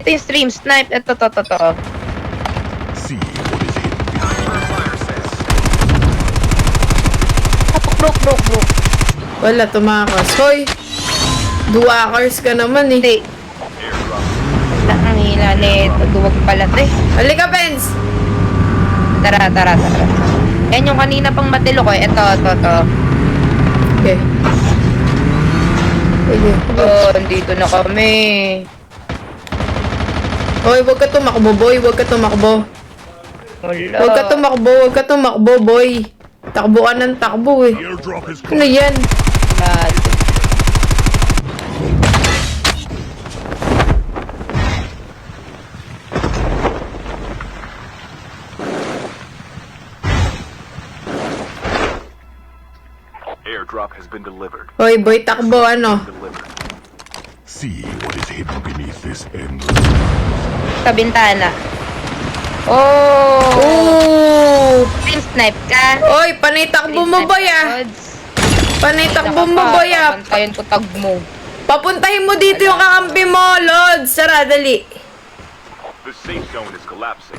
Ito yung stream snipe. Ito, to. See what is hidden behind your fire sets. Broke. Wala, tumakas. Hoy! Duwakers ka naman eh. Hindi. Wala ang hila nito. Duwag pala to eh. Halika, Pens! Tara. Yan yung kanina pang matilo ko eh. Ito, to. Okay. Sige. Oh, dito na kami. Hoy, wag ka tumakbo, boy. Wag ka tumakbo. Wala. Wag ka tumakbo, boy. Takbo ka ng takbo eh. The airdrop is Ano coming. yan? Lalo. Airdrop has been delivered. Hoy, boy, takbo, ano? Delivered. See what is hidden beneath this endless. Sa bintana. Oh! Oh! Stream snipe ka. Hoy, panay takbo mo, boy, ah. Panay takbo mo, boy, ah. Pantayin ko tag mo. Papuntahin mo dito yung kakampi mo, Lods. Sara, dali. The safe zone is collapsing.